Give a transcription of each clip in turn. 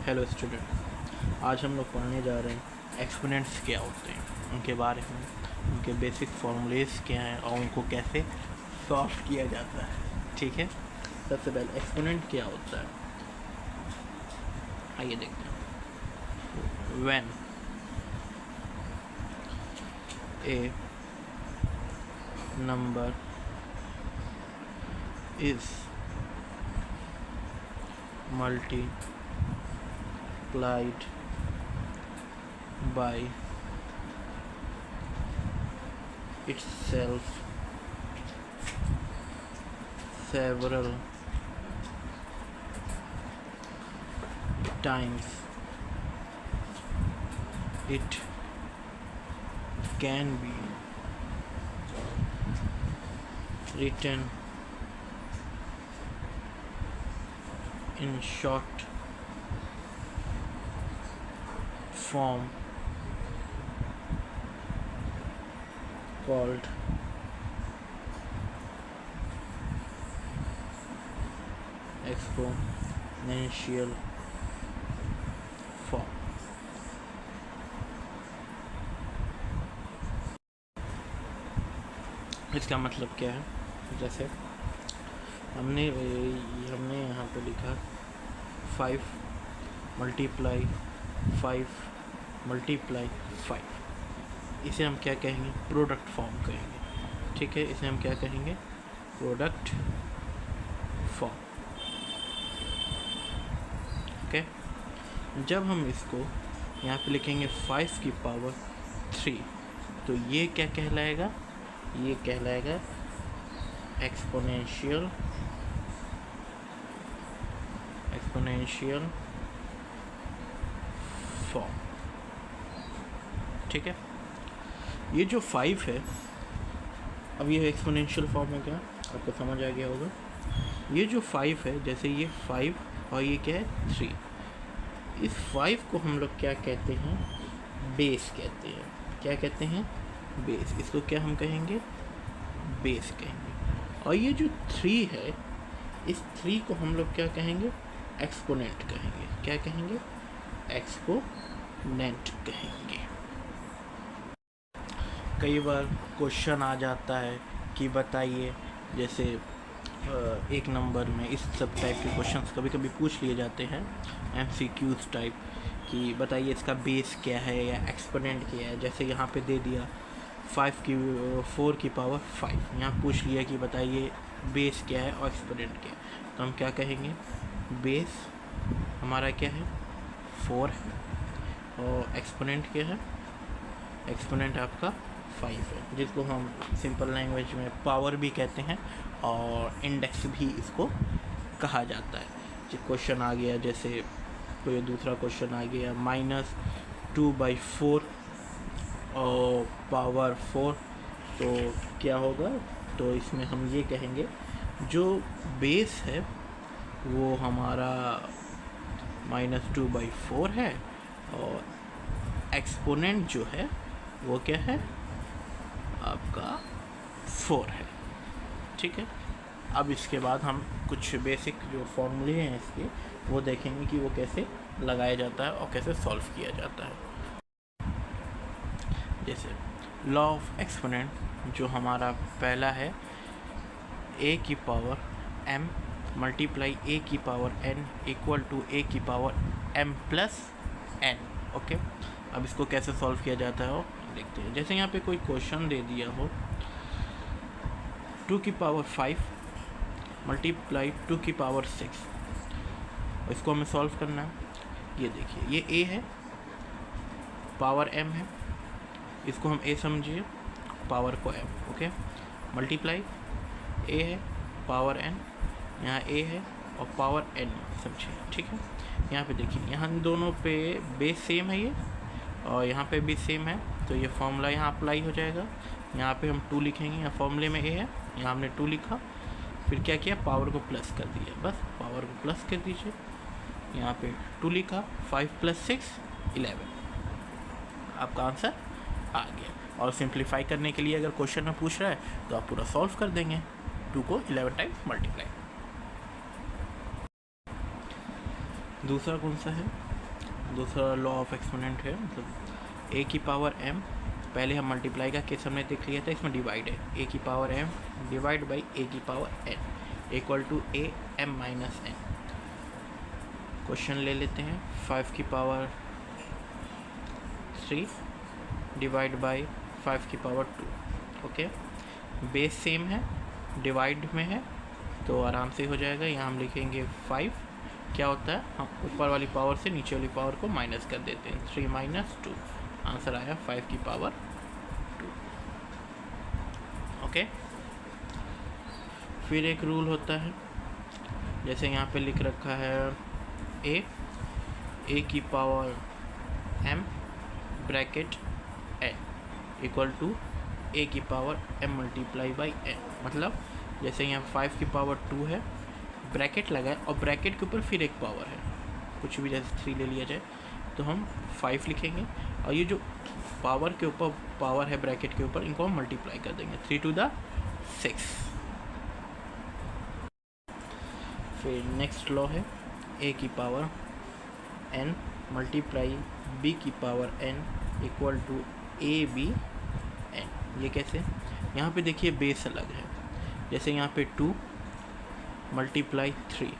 Hello student, आज हम लोग पढ़ने जा रहे हैं एक्सपोनेंट्स क्या होते हैं, उनके बारे में, उनके बेसिक फॉर्मूलेस क्या हैं और उनको कैसे सॉल्व किया जाता है। ठीक है, सबसे पहले एक्सपोनेंट क्या होता है आइए देखते हैं। When A number is multiplied by itself several times, it can be written in short form called exponential form। इसका मतलब क्या है? जैसे हमने यहाँ पे लिखा 5 मल्टीप्लाई 5 मल्टीप्लाई 5, इसे हम क्या कहेंगे? प्रोडक्ट फॉर्म कहेंगे। ठीक है, इसे हम क्या कहेंगे? Product form. ओके, जब हम इसको यहाँ पे लिखेंगे 5 की पावर 3, तो ये क्या कहलाएगा? ये कहलाएगा एक्सपोनेंशियल फॉर्म। ठीक है, ये जो 5 है, अब ये एक्सपोनेंशियल फॉर्म हो गया, आपको समझ आ गया होगा। ये जो 5 है, जैसे ये 5 और ये क्या है 3, इस 5 को हम लोग क्या कहते हैं? बेस कहते हैं। क्या कहते हैं? बेस। इसको क्या हम कहेंगे? बेस कहेंगे। और ये जो 3 है, इस 3 को हम लोग क्या कहेंगे? एक्सपोनेंट कहेंगे। क्या कहेंगे? एक्सपोनेंट कहेंगे। कई बार क्वेश्चन आ जाता है कि बताइए, जैसे एक नंबर में इस सब टाइप के क्वेश्चंस कभी कभी पूछ लिए जाते हैं, MCQs टाइप, कि बताइए इसका बेस क्या है या एक्सपोनेंट क्या है। जैसे यहाँ पे दे दिया 4 की पावर 5, यहाँ पूछ लिया कि बताइए बेस क्या है और एक्सपोनेंट क्या है, तो हम क्या कहेंगे? बेस हमारा क्या है? 4 है, और एक्सपोनेंट क्या है? एक्सपोनेंट आपका 5 है, जिसको हम सिंपल लैंग्वेज में पावर भी कहते हैं और इंडेक्स भी इसको कहा जाता है। जो क्वेश्चन आ गया, जैसे कोई दूसरा क्वेश्चन आ गया -2/4 और पावर 4, तो क्या होगा? तो इसमें हम ये कहेंगे जो बेस है वो हमारा -2/4 है, और एक्सपोनेंट जो है वो क्या है? आपका 4 है। ठीक है, अब इसके बाद हम कुछ बेसिक जो फॉर्मूले हैं इसके, वो देखेंगे कि वो कैसे लगाया जाता है और कैसे सॉल्व किया जाता है। जैसे लॉ ऑफ एक्सपोनेंट जो हमारा पहला है, a की पावर m मल्टीप्लाई a की power n equal to a की power m plus n। Okay, अब इसको कैसे सॉल्व किया जाता है वो देखते हैं। जैसे यहाँ पे कोई क्वेश्चन दे दिया हो 2 की पावर 5 मल्टीप्लाई 2 की पावर 6, इसको हमें सॉल्व करना है। ये देखिए, ये a है, पावर m है, इसको हम a समझिए, पावर को m। ओके, मल्टीप्लाई a है, पावर n, यहाँ a है और पावर n समझिए। ठीक है, यहाँ पे देखिए, यहाँ दोनों पे बेस सेम है ये, और यहाँ पे भी सेम है, तो ये फॉर्मूला यहाँ अप्लाई हो जाएगा। यहाँ पे हम 2 लिखेंगे, यहाँ फॉर्मूले में a है, यहाँ हमने 2 लिखा, फिर क्या किया? पावर को प्लस कर दिया, बस पावर को प्लस कर दीजिए। यहाँ पे 2 लिखा, 5 + 6 11, आपका आंसर आ गया। और सिंप्लीफाई करने के लिए अगर क्वेश्चन में पूछ रहा है तो आप पूरा सॉल्व कर देंगे, 2 को 11 टाइम्स मल्टीप्लाई। दूसरा कौन सा है? दूसरा लॉ ऑफ एक्सपोनेंट है, मतलब ए की पावर m, पहले हम मल्टीप्लाई का केस हमने देख लिया था, इसमें डिवाइड है, ए की power m divide by A की power n equal to A m minus n। Question ले लेते हैं, 5 की पावर 3 डिवाइड बाई 5 की पावर 2। ओके, बेस सेम है, डिवाइड में है तो आराम से हो जाएगा। यहाँ हम लिखेंगे 5, क्या होता है, हम ऊपर वाली पावर से नीचे वाली पावर को माइनस कर देते हैं, 3 माइनस 2, आंसर आया 5 की पावर 2। ओके, फिर एक रूल होता है, जैसे यहाँ पे लिख रखा है ए की power m bracket n equal to A की power m multiply by n। मतलब जैसे यहाँ 5 की पावर 2 है, ब्रैकेट लगा है और ब्रैकेट के ऊपर फिर एक पावर है, कुछ भी जैसे 3 ले लिया जाए तो हम 5 लिखेंगे, और ये जो पावर के ऊपर पावर है ब्रैकेट के ऊपर, इनको हम मल्टीप्लाई कर देंगे, 3 टू द 6। फिर नेक्स्ट लॉ है ए की पावर n मल्टीप्लाई बी की power n equal to A B n। ये कैसे, यहाँ पे देखिए बेस अलग है, जैसे यहाँ पे 2 मल्टीप्लाई 3,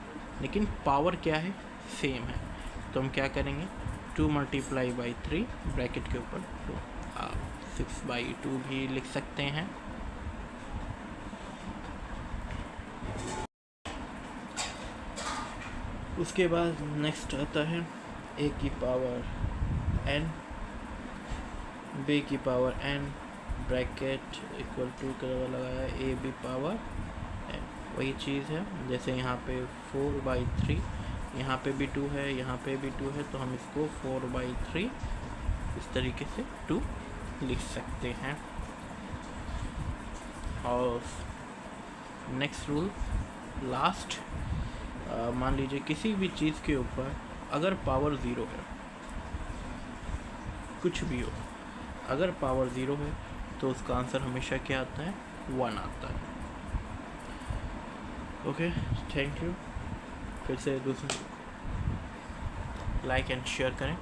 लेकिन पावर क्या है, सेम है, तो हम क्या करेंगे, 2 मल्टीप्लाई बाई 3 ब्रैकेट के ऊपर 2, आप 6/2 भी लिख सकते हैं। उसके बाद नेक्स्ट आता है ए की पावर n बी की power n bracket equal to क्या लगाया, ए बी पावर n, वही चीज़ है, जैसे यहाँ पे 4/3, यहाँ पे भी 2 है, यहाँ पे भी 2 है, तो हम इसको 4/3 इस तरीके से 2 लिख सकते हैं। और नेक्स्ट रूल लास्ट, मान लीजिए किसी भी चीज़ के ऊपर अगर पावर 0 है, कुछ भी हो, अगर पावर 0 है तो उसका आंसर हमेशा क्या आता है, 1 आता है। Okay, thank you. फिर से दूसरे लाइक एंड शेयर करें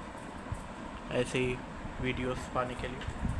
ऐसे ही वीडियोस पाने के लिए।